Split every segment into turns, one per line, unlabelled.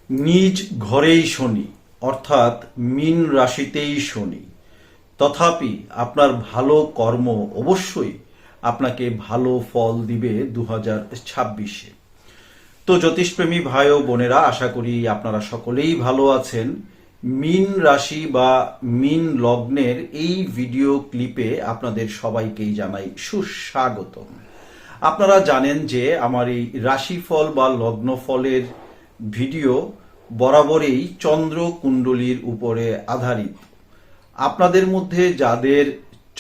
নিজ ঘরেই শনি, অর্থাৎ মীন রাশিতেই শনি। তথাপি আপনার ভালো কর্ম অবশ্যই আপনাকে ভালো ফল দিবে 2026-এ। তো জ্যোতিষপ্রেমী ভাই ও বোনেরা, আশা করি আপনারা সকলেই ভালো আছেন। মীন রাশি বা মীন লগ্নের এই ভিডিও ক্লিপে আপনাদের সবাইকেই জানাই সুস্বাগতম। আপনারা জানেন যে আমার এই রাশিফল বা লগ্নফলের ভিডিও বরাবরই চন্দ্র কুণ্ডলীর উপরে আধারিত। আপনাদের মধ্যে যাদের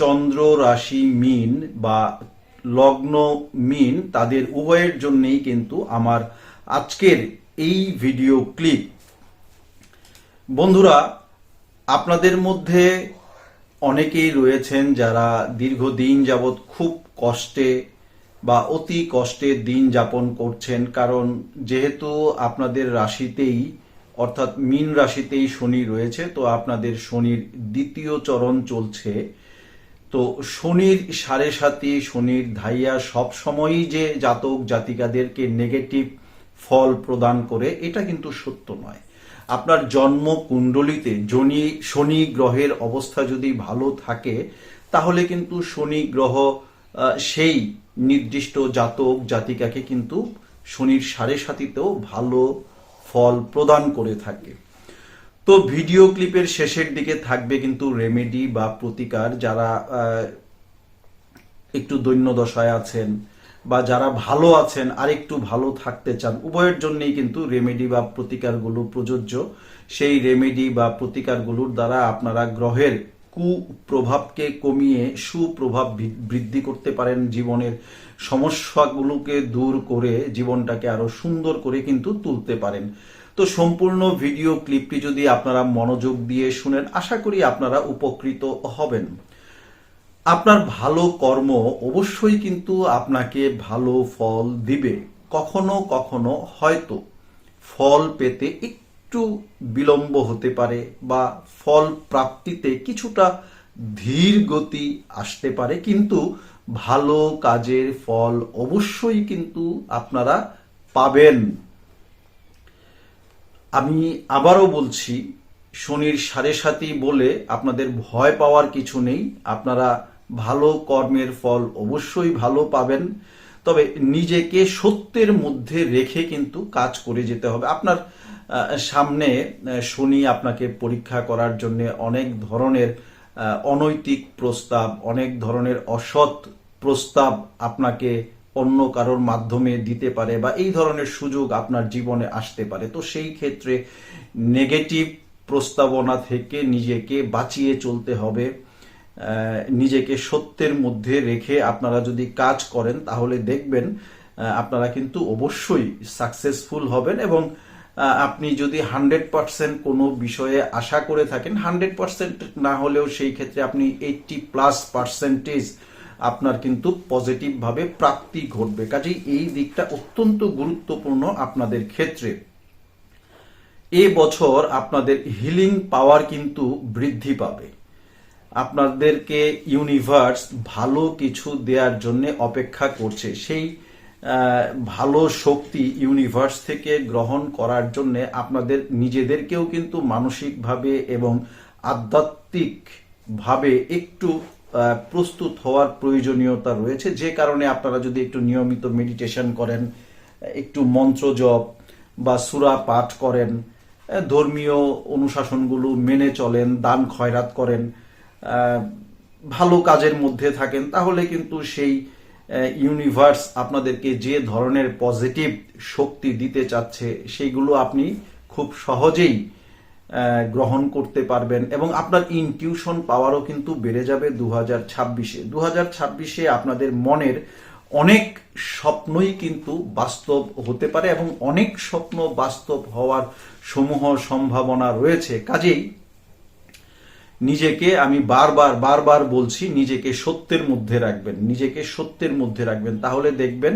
চন্দ্র রাশি মীন বা লগ্ন মীন, তাদের উভয়ের জন্যই কিন্তু আমার আজকের এই ভিডিও ক্লিপ। বন্ধুরা, আপনাদের মধ্যে অনেকেই রয়েছেন যারা দীর্ঘদিন যাবৎ খুব কষ্টে বা অতি কষ্টে দিন যাপন করছেন, কারণ যেহেতু আপনাদের রাশিতেই অর্থাৎ মীন রাশিতেই শনি রয়েছে, তো আপনাদের শনির দ্বিতীয় চরণ চলছে। তো শনির সাড়ে সাতি, শনির ধাইয়া সব সময়ই যে জাতক জাতিকাদেরকে নেগেটিভ ফল প্রদান করে, এটা কিন্তু সত্য নয়। আপনার জন্ম কুণ্ডলিতে শনি গ্রহের অবস্থা যদি ভালো থাকে, তাহলে কিন্তু শনি গ্রহ সেই নির্দিষ্ট জাতক জাতিকাকে কিন্তু শনির সাড়ে সাতিতেও ভালো ফল প্রদান করে থাকে। তো ভিডিও ক্লিপের শেষের দিকে থাকবে কিন্তু রেমেডি বা প্রতিকার। যারা একটু দৈন্য দশায় আছেন বা যারা ভালো আছেন আর একটু ভালো থাকতে চান, উভয়ের জন্যই কিন্তু রেমেডি বা প্রতিকারগুলো প্রযোজ্য। সেই রেমেডি বা প্রতিকারগুলোর দ্বারা আপনারা গ্রহের কুপ্রভাবকে কমিয়ে সুপ্রভাব বৃদ্ধি করতে পারেন, জীবনের সমস্যাগুলোকে দূর করে জীবনটাকে আরো সুন্দর করে কিন্তু তুলতে পারেন। তো সম্পূর্ণ ভিডিও ক্লিপটি যদি আপনারা মনোযোগ দিয়ে শুনেন, আশা করি আপনারা উপকৃত হবেন। আপনার ভালো কর্ম অবশ্যই কিন্তু আপনাকে ভালো ফল দিবে। কখনো কখনো হয়তো ফল পেতে একটু বিলম্ব হতে পারে বা ফল প্রাপ্তিতে কিছুটা ধীর গতি আসতে পারে, কিন্তু ভালো কাজের ফল অবশ্যই কিন্তু আপনারা পাবেন। আমি আবারও বলছি, শনির সাড়ে সাতি বলে আপনাদের ভয় পাওয়ার কিছু নেই। আপনারা ভালো কর্মের ফল অবশ্যই ভালো পাবেন, তবে নিজেকে সত্যের মধ্যে রেখে কিন্তু কাজ করে যেতে হবে। আপনার সামনে শনি আপনাকে পরীক্ষা করার জন্য অনেক ধরনের অনৈতিক প্রস্তাব, অনেক ধরনের অসৎ প্রস্তাব আপনাকে অন্য কারোর মাধ্যমে দিতে পারে বা এই ধরনের সুযোগ আপনার জীবনে আসতে পারে। তো সেই ক্ষেত্রে নেগেটিভ প্রস্তাবনা থেকে নিজেকে বাঁচিয়ে চলতে হবে। নিজেকে সত্যের মধ্যে রেখে আপনারা যদি কাজ করেন, তাহলে দেখবেন আপনারা কিন্তু অবশ্যই সাকসেসফুল হবেন। এবং আপনি যদি 100% কোনো বিষয়ে আশা করে থাকেন, 100% না হলেও সেই ক্ষেত্রে আপনি 80+% আপনার কিন্তু পজিটিভ ভাবে প্রাপ্তি ঘটবে। কাজেই এই দিকটা অত্যন্ত গুরুত্বপূর্ণ আপনাদের ক্ষেত্রে। এ বছর আপনাদের হিলিং পাওয়ার কিন্তু বৃদ্ধি পাবে। আপনাদেরকে ইউনিভার্স ভালো কিছু দেওয়ার জন্য অপেক্ষা করছে। সেই ভালো শক্তি ইউনিভার্স থেকে গ্রহণ করার জন্য আপনাদের নিজেদেরকেও কিন্তু মানসিকভাবে এবং আধ্যাত্মিকভাবে একটু প্রস্তুত হওয়ার প্রয়োজনীয়তা রয়েছে। যে কারণে আপনারা যদি একটু নিয়মিত মেডিটেশন করেন, একটু মন্ত্র জপ বা সূরা পাঠ করেন, ধর্মীয় অনুশাসনগুলো মেনে চলেন, দান খয়রাত করেন, ভালো কাজের মধ্যে থাকেন, তাহলে কিন্তু সেই ইউনিভার্স আপনাদেরকে যে ধরনের পজিটিভ শক্তি দিতে চাচ্ছে সেইগুলো আপনি খুব সহজেই গ্রহণ করতে পারবেন। এবং আপনার ইনটিউশন পাওয়ারও কিন্তু বেড়ে যাবে 2026-এ। 2026-এ আপনাদের মনের অনেক স্বপ্নই কিন্তু বাস্তব হতে পারে এবং অনেক স্বপ্ন বাস্তব হওয়ার সমূহ সম্ভাবনা রয়েছে। কাজেই নিজেকে আমি বারবার বলছি, নিজেকে সত্যের মধ্যে রাখবেন, নিজেকে সত্যের মধ্যে রাখবেন। তাহলে দেখবেন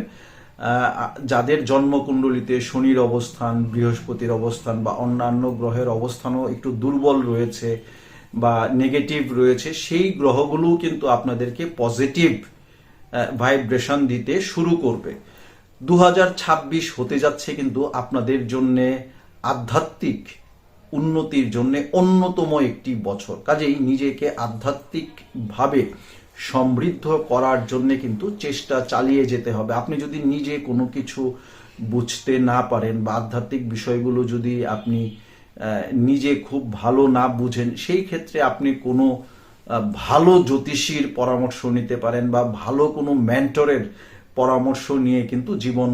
যাদের জন্মকুণ্ডলিতে শনির অবস্থান, বৃহস্পতির অবস্থান বা অন্যান্য গ্রহের অবস্থানও একটু দুর্বল রয়েছে বা নেগেটিভ রয়েছে, সেই গ্রহগুলোও কিন্তু আপনাদেরকে পজিটিভ ভাইব্রেশন দিতে শুরু করবে। 2026 হতে যাচ্ছে কিন্তু আপনাদের জন্য আধ্যাত্মিক উন্নতির জন্য অন্যতম একটি বছর। কাজেই নিজেকে আধ্যাত্মিকভাবে সমৃদ্ধ করার জন্য কিন্তু চেষ্টা চালিয়ে যেতে হবে। আপনি যদি নিজে কোনো কিছু বুঝতে না পারেন বা আধ্যাত্মিক বিষয়গুলো যদি আপনি নিজে খুব ভালো না বুঝেন, সেই ক্ষেত্রে আপনি কোনো ভালো জ্যোতিষীর পরামর্শ নিতে পারেন বা ভালো কোনো মেন্টরের পরামর্শ নিয়ে কিন্তু জীবন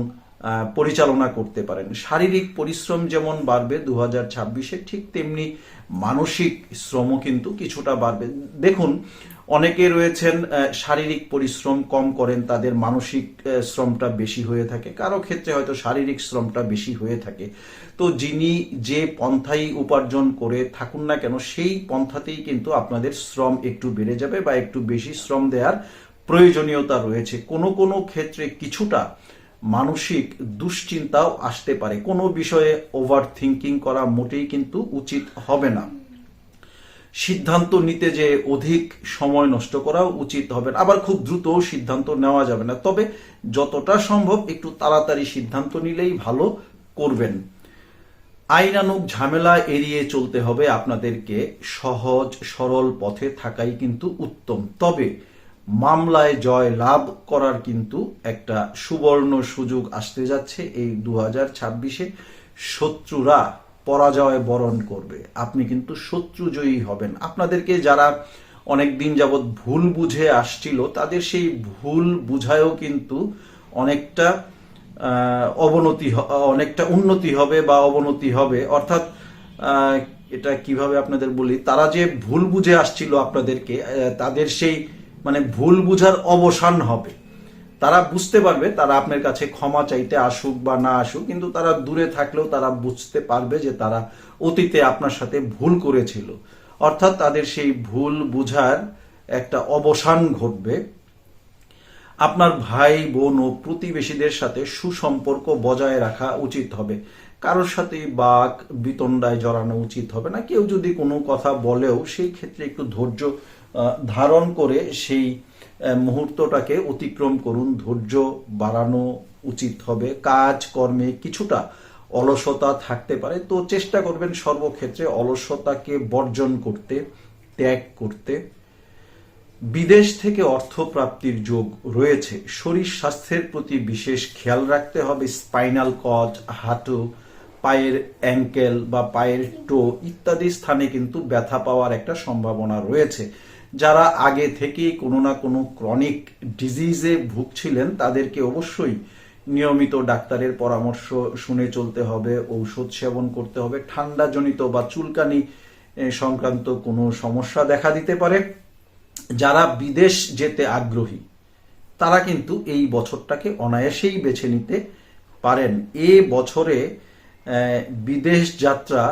পরিচালনা করতে পারেন। শারীরিক পরিশ্রম যেমন বাড়বে 2026-এ, ঠিক তেমনি মানসিক শ্রমও কিন্তু কিছুটা বাড়বে। দেখুন, অনেকে রয়েছেন শারীরিক পরিশ্রম কম করেন, তাদের মানসিক শ্রমটা বেশি হয়ে থাকে, কারো ক্ষেত্রে হয়তো শারীরিক শ্রমটা বেশি হয়ে থাকে। তো যিনি যে পন্থাই উপার্জন করে থাকুন না কেন, সেই পন্থাতেই কিন্তু আপনাদের শ্রম একটু বেড়ে যাবে বা একটু বেশি শ্রম দেওয়ার প্রয়োজনীয়তা রয়েছে। কোনো কোনো ক্ষেত্রে কিছুটা মানসিক দুশ্চিন্তাও আসতে পারে। কোনো বিষয়ে ওভার থিঙ্কিং করা মোটেই কিন্তু উচিত হবে না। সিদ্ধান্ত নিতে যে অধিক সময় নষ্ট করাও উচিত হবে না, আবার খুব দ্রুত সিদ্ধান্ত নেওয়া যাবে না। তবে যতটা সম্ভব একটু তাড়াতাড়ি সিদ্ধান্ত নিলেই ভালো করবেন। আইনানুগ ঝামেলা এড়িয়ে চলতে হবে আপনাদেরকে, সহজ সরল পথে থাকাই কিন্তু উত্তম। তবে মামলায় জয় লাভ করার কিন্তু একটা সুবর্ণ সুযোগ আসতে যাচ্ছে এই 2026-এ। শত্রুরা পরাজয় বরণ করবে, আপনি কিন্তু শত্রুজয়ী হবেন। আপনাদেরকে যারা অনেক দিন যাবৎ ভুল বুঝে আসছিল, তাদের সেই ভুল বুঝায়ও কিন্তু অনেকটা অনেকটা উন্নতি হবে বা অবনতি হবে। অর্থাৎ এটা কিভাবে আপনাদের বলি, তারা যে ভুল বুঝে আসছিল আপনাদেরকে, তাদের সেই মানে ভুল বুঝার অবসান হবে। তারা বুঝতে পারবে, তারা আপনার কাছে ক্ষমা চাইতে আসুক বা না আসুক, কিন্তু তারা দূরে থাকলেও তারা বুঝতে পারবে যে তারা অতীতে আপনার সাথে ভুল করেছিল। অর্থাৎ তাদের সেই ভুল বুঝার একটা অবসান ঘটবে। আপনার ভাই বোন ও প্রতিবেশীদের সাথে সুসম্পর্ক বজায় রাখা উচিত হবে। কারোর সাথে বাক বিতণ্ডায় জড়ানো উচিত হবে না। কেউ যদি কোনো কথা বলেও সেই ক্ষেত্রে একটু ধৈর্য ধারণ করে সেই মুহূর্তটাকে অতিক্রম করুন। ধৈর্য বাড়ানো উচিত হবে। কাজ কর্মে কিছুটা অলসতা থাকতে পারে, তো চেষ্টা করবেন সর্বক্ষেত্রে অলসতাকে বর্জন করতে, ত্যাগ করতে। বিদেশ থেকে অর্থ প্রাপ্তির যোগ রয়েছে। শরীর স্বাস্থ্যের প্রতি বিশেষ খেয়াল রাখতে হবে। স্পাইনাল কর্ড, হাঁটু, পায়ের অ্যাঙ্কেল বা পায়ের টো ইত্যাদি স্থানে কিন্তু ব্যথা পাওয়ার একটা সম্ভাবনা রয়েছে। যারা আগে থেকেই কোনো না কোনো ক্রনিক ডিজিজে ভুগছিলেন, তাদেরকে অবশ্যই নিয়মিত ডাক্তারের পরামর্শ শুনে চলতে হবে, ঔষধ সেবন করতে হবে। ঠান্ডাজনিত বা চুলকানি সংক্রান্ত কোনো সমস্যা দেখা দিতে পারে। যারা বিদেশ যেতে আগ্রহী, তারা কিন্তু এই বছরটাকে অনায়াসেই বেছে নিতে পারেন। এ বছরে বিদেশ যাত্রা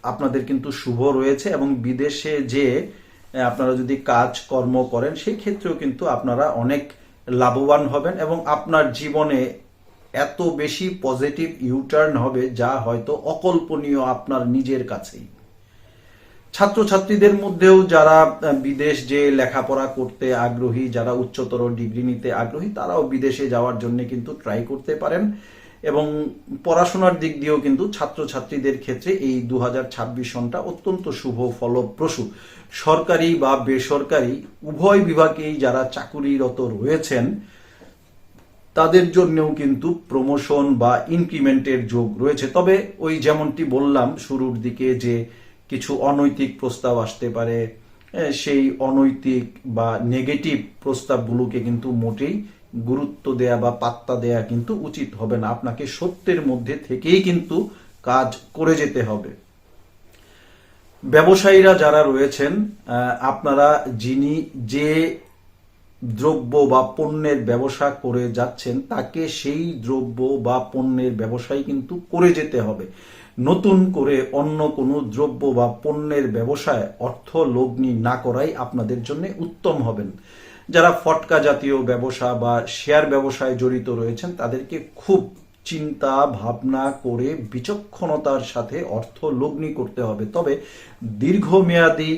আপনাদের কিন্তু শুভ রয়েছে, এবং বিদেশে যে আপনারা যদি কাজ কর্ম করেন, সেই ক্ষেত্রেও কিন্তু আপনারা অনেক লাভবান হবেন এবং আপনার জীবনে এত বেশি পজিটিভ ইউটার্ন হবে যা হয়তো অকল্পনীয় আপনার নিজের কাছেই। ছাত্রছাত্রীদের মধ্যেও যারা বিদেশ যে লেখাপড়া করতে আগ্রহী, যারা উচ্চতর ডিগ্রি নিতে আগ্রহী, তারাও বিদেশে যাওয়ার জন্য কিন্তু ট্রাই করতে পারেন। এবং পড়াশোনার দিক দিয়েও কিন্তু ছাত্রছাত্রীদের ক্ষেত্রে এই 2026 সনটা অত্যন্ত শুভ ফলপ্রসূ। সরকারি বা বেসরকারি উভয় বিভাগেই যারা চাকুরিরত রয়েছেন, তাদের জন্যও কিন্তু প্রমোশন বা ইনক্রিমেন্টের যোগ রয়েছে। তবে ওই যেমনটি বললাম শুরুর দিকে যে কিছু অনৈতিক প্রস্তাব আসতে পারে, সেই অনৈতিক বা নেগেটিভ প্রস্তাবগুলোকে কিন্তু মোটেই গুরুত্ব দেয়া বা পাত্তা দেয়া কিন্তু উচিত হবে না। আপনাকে সত্যের মধ্যে থেকেই কিন্তু কাজ করে যেতে হবে। ব্যবসায়ীরা যারা রয়েছেন, আপনারা যে দ্রব্য বা পণ্যের ব্যবসা করে যাচ্ছেন, তাকে সেই দ্রব্য বা পণ্যের ব্যবসায় কিন্তু করে যেতে হবে। নতুন করে অন্য কোনো দ্রব্য বা পণ্যের ব্যবসায় অর্থ লগ্নি না করাই আপনাদের জন্য উত্তম হবেন। যারা ফটকা জাতীয় ব্যবসা বা শেয়ার ব্যবসায় জড়িত রয়েছেন, তাদেরকে খুব চিন্তা ভাবনা করে বিচক্ষণতার সাথে অর্থ লগ্নি করতে হবে। তবে দীর্ঘমেয়াদী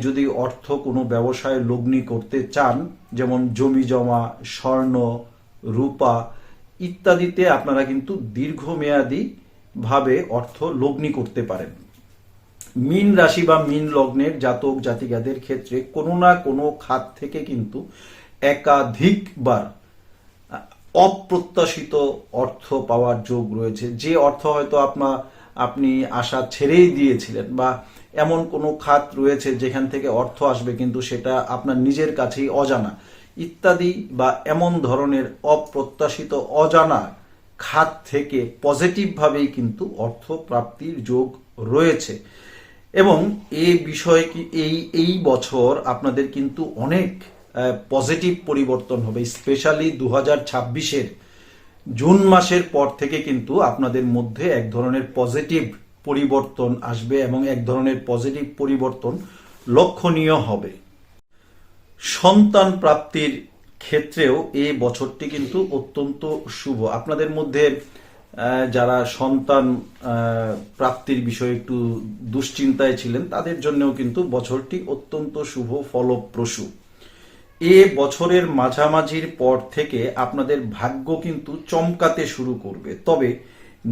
যদি অর্থ কোনো ব্যবসায় লগ্নি করতে চান, যেমন জমি জমা, স্বর্ণ, রূপা ইত্যাদিতে আপনারা কিন্তু দীর্ঘমেয়াদী ভাবে অর্থ লগ্নি করতে পারেন। মীন রাশি বা মীন লগ্নের জাতক জাতিকাদের ক্ষেত্রে কোনো না কোনো খাত থেকে কিন্তু একাধিকবার অপ্রত্যাশিত অর্থ পাওয়ার যোগ রয়েছে। যে অর্থ হয়তো আপনি আশা ছেড়েই দিয়েছিলেন, বা এমন কোনো খাত রয়েছে যেখান থেকে অর্থ আসবে কিন্তু সেটা আপনার নিজের কাছেই অজানা, ইত্যাদি, বা এমন ধরনের অপ্রত্যাশিত অজানা খাত থেকে পজিটিভভাবেই কিন্তু অর্থ প্রাপ্তির যোগ রয়েছে। এবং এই বিষয়ে কি এই বছর আপনাদের কিন্তু অনেক পজিটিভ পরিবর্তন হবে। স্পেশালি 2026-এর জুন মাসের পর থেকে কিন্তু আপনাদের মধ্যে এক ধরনের পজিটিভ পরিবর্তন আসবে এবং এক ধরনের পজিটিভ পরিবর্তন লক্ষণীয় হবে। সন্তান প্রাপ্তির ক্ষেত্রেও এই বছরটি কিন্তু অত্যন্ত শুভ। আপনাদের মধ্যে যারা সন্তান প্রাপ্তির বিষয়ে একটু দুশ্চিন্তায় ছিলেন তাদের জন্যও কিন্তু বছরটি অত্যন্ত শুভ ফলপ্রসূ। এ বছরের মাঝামাঝির পর থেকে আপনাদের ভাগ্য কিন্তু চমকাতে শুরু করবে, তবে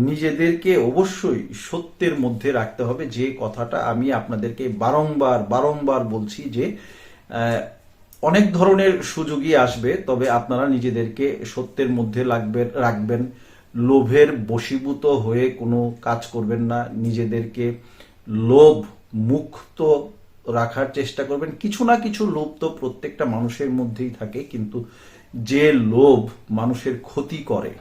নিজেদেরকে অবশ্যই সত্যের মধ্যে রাখতে হবে। যে কথাটা আমি আপনাদেরকে বারংবার বলছি যে অনেক ধরনের সুযোগই আসবে, তবে আপনারা নিজেদেরকে সত্যের মধ্যে রাখবেন। লোভের বশীভূত হয়ে কোনো কাজ করবেন না, নিজেদেরকে লোভ মুক্ত রাখার চেষ্টা করবেন। কিছু না কিছু লোভ তো প্রত্যেকটা মানুষের মধ্যেই থাকে, কিন্তু যে লোভ মানুষের ক্ষতি করে,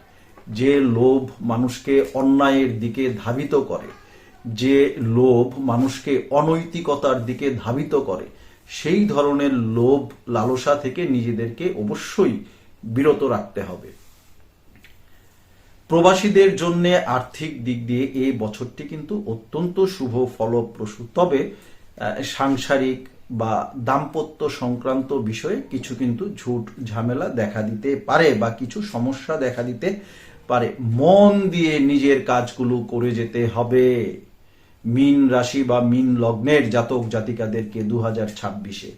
যে লোভ মানুষকে অন্যায়ের দিকে ধাবিত করে, যে লোভ মানুষকে অনৈতিকতার দিকে ধাবিত করে, সেই ধরনের লোভ লালসা থেকে নিজেদেরকে অবশ্যই বিরত রাখতে হবে। প্রবাসীদের জন্য আর্থিক দিক দিয়ে এই বছরটি কিন্তু অত্যন্ত শুভ ফলপ্রসূ, তবে সাংসারিক বা দাম্পত্য সংক্রান্ত বিষয়ে কিছু কিন্তু ঝুট ঝামেলা দেখা দিতে পারে বা কিছু সমস্যা দেখা দিতে পারে। মন দিয়ে নিজের কাজগুলো করে যেতে হবে মীন রাশি বা মীন লগ্নের জাতক জাতিকাদেরকে 2026-এ।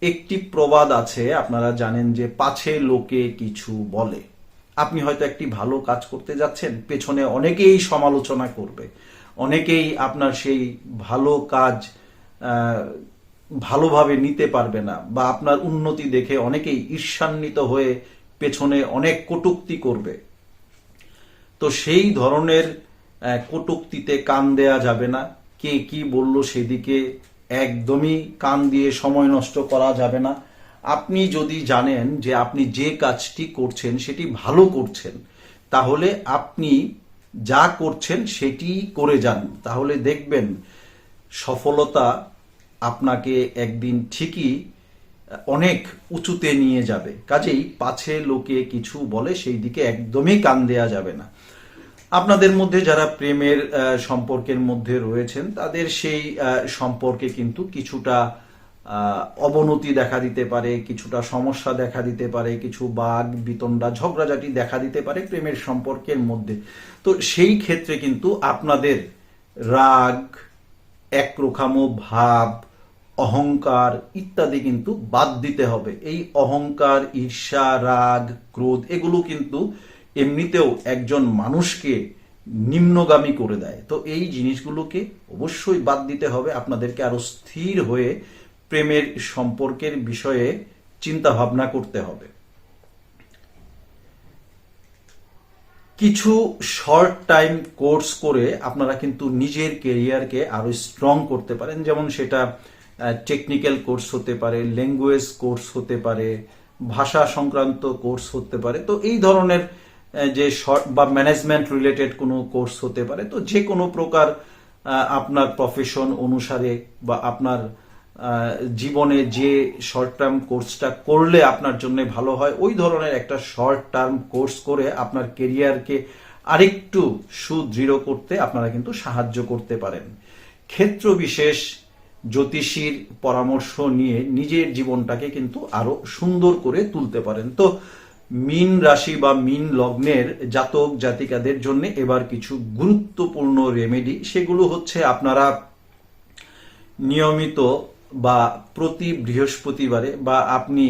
একটি প্রবাদ আছে, আপনারা জানেন যে পাছে লোকে কিছু বলে। আপনি হয়তো একটি ভালো কাজ করতে যাচ্ছেন, পেছনে অনেকেই সমালোচনা করবে, অনেকেই আপনার সেই ভালো কাজ ভালোভাবে নিতে পারবে না, বা আপনার উন্নতি দেখে অনেকেই ঈর্ষান্বিত হয়ে পেছনে অনেক কটূক্তি করবে। তো সেই ধরনের কটূক্তিতে কান দেয়া যাবে না। কে কি বলল সেদিকে একদমই কান দিয়ে সময় নষ্ট করা যাবে না। আপনি যদি জানেন যে আপনি যে কাজটি করছেন সেটি ভালো করছেন, তাহলে আপনি যা করছেন সেটি করে যান, তাহলে দেখবেন সফলতা আপনাকে একদিন ঠিকই অনেক উঁচুতে নিয়ে যাবে। কাজেই পাছে লোকে কিছু বলে সেই দিকে একদমই কান দেয়া যাবে না। আপনাদের মধ্যে যারা প্রেমের সম্পর্কের মধ্যে রয়েছেন তাদের সেই সম্পর্কে কিন্তু কিছুটা অবনতি দেখা দিতে পারে, কিছুটা সমস্যা দেখা দিতে পারে, কিছু বাগ বিতণ্ডা ঝগড়াঝাটি দেখা দিতে পারে প্রেমের সম্পর্কের মধ্যে। তো সেই ক্ষেত্রে কিন্তু আপনাদের রাগ, একরোখামো ভাব, অহংকার ইত্যাদি কিন্তু বাদ দিতে হবে। এই অহংকার, ঈর্ষা, রাগ, ক্রোধ এগুলো কিন্তু এমনিতেও একজন মানুষকে নিম্নগামী করে দেয়। তো এই জিনিসগুলোকে অবশ্যই বাদ দিতে হবে। আপনাদেরকে আরো স্থির হয়ে প্রেমের সম্পর্কের বিষয়ে চিন্তা ভাবনা করতে হবে। কিছু শর্ট টাইম কোর্স করে আপনারা কিন্তু নিজের কেরিয়ারকে আরো স্ট্রং করতে পারেন, যেমন সেটা টেকনিক্যাল কোর্স হতে পারে, ল্যাঙ্গুয়েজ কোর্স হতে পারে, ভাষা সংক্রান্ত কোর্স হতে পারে। তো এই ধরনের যে শর্ট বা ম্যানেজমেন্ট রিলেটেড কোনো কোর্স হতে পারে। তো যে কোনো প্রকার আপনার প্রফেশন অনুসারে বা আপনার জীবনে যে শর্ট টার্ম কোর্সটা করলে আপনার জন্য ভালো হয়, ওই ধরনের একটা শর্ট টার্ম কোর্স করে আপনার কেরিয়ারকে আরেকটু সুদৃঢ় করতে আপনারা কিন্তু সাহায্য করতে পারেন। ক্ষেত্র বিশেষ জ্যোতিষীর পরামর্শ নিয়ে নিজের জীবনটাকে কিন্তু আরো সুন্দর করে তুলতে পারেন। তো মীন রাশি বা মীন লগ্নের জাতক জাতিকাদের জন্য এবার কিছু গুরুত্বপূর্ণ রেমেডি, সেগুলো হচ্ছে আপনারা নিয়মিত বা প্রতি বৃহস্পতিবারে বা আপনি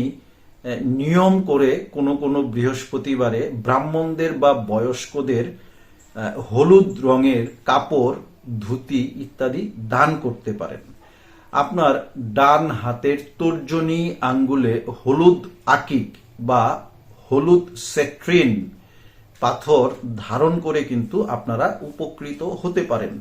নিয়ম করে কোনো বৃহস্পতিবারে ব্রাহ্মণদের বা বয়স্কদের হলুদ রঙের কাপড়, ধুতি ইত্যাদি দান করতে পারেন। আপনার ডান হাতের তর্জনী আঙ্গুলে হলুদ আকিক বা হলুদ সেট্রিন পাথর ধারণ করে কিন্তু আপনারা উপকৃত হতে পারেন।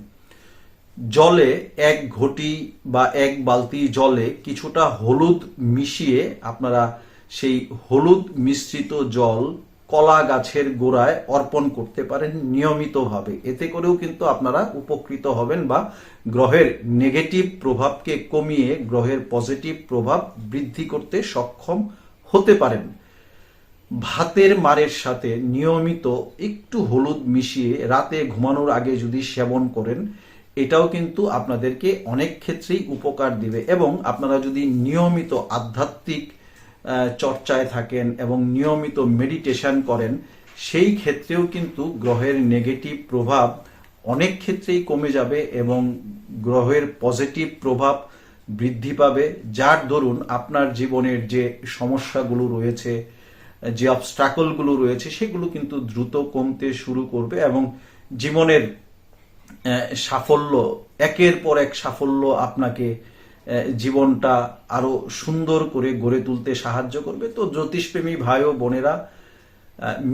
জলে 1 ঘটি বা 1 বালতি জলে কিছুটা হলুদ মিশিয়ে আপনারা সেই হলুদ মিশ্রিত জল কলা গাছের গোড়ায় অর্পণ করতে পারেন নিয়মিতভাবে। এতে করেও কিন্তু আপনারা উপকৃত হবেন বা গ্রহের নেগেটিভ প্রভাবকে কমিয়ে গ্রহের পজিটিভ প্রভাব বৃদ্ধি করতে সক্ষম হতে পারেন। ভাতের মারের সাথে নিয়মিত একটু হলুদ মিশিয়ে রাতে ঘুমানোর আগে যদি সেবন করেন, এটাও কিন্তু আপনাদেরকে অনেক ক্ষেত্রেই উপকার দিবে। এবং আপনারা যদি নিয়মিত আধ্যাত্মিক চর্চায় থাকেন এবং নিয়মিত মেডিটেশন করেন, সেই ক্ষেত্রেও কিন্তু গ্রহের নেগেটিভ প্রভাব অনেক ক্ষেত্রেই কমে যাবে এবং গ্রহের পজিটিভ প্রভাব বৃদ্ধি পাবে, যার দরুন আপনার জীবনের যে সমস্যাগুলো রয়েছে, যে অবস্ট্রাকলগুলো রয়েছে, সেগুলো কিন্তু দ্রুত কমতে শুরু করবে এবং জীবনের সাফল্য, একের পর এক সাফল্য আপনাকে জীবনটা আরো সুন্দর করে গড়ে তুলতে সাহায্য করবে। তো জ্যোতিষপ্রেমী ভাই ও বোনেরা,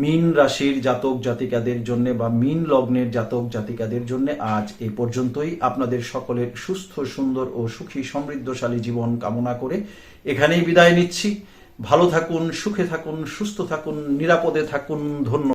মীন রাশির জাতক জাতিকাদের জন্য বা মীন লগ্নের জাতক জাতিকাদের জন্য আজ এই পর্যন্তই। আপনাদের সকলের সুস্থ, সুন্দর ও সুখী সমৃদ্ধশালী জীবন কামনা করে এখানেই বিদায় নিচ্ছি। ভালো থাকুন, সুখে থাকুন, সুস্থ থাকুন, নিরাপদে থাকুন। ধন্যবাদ।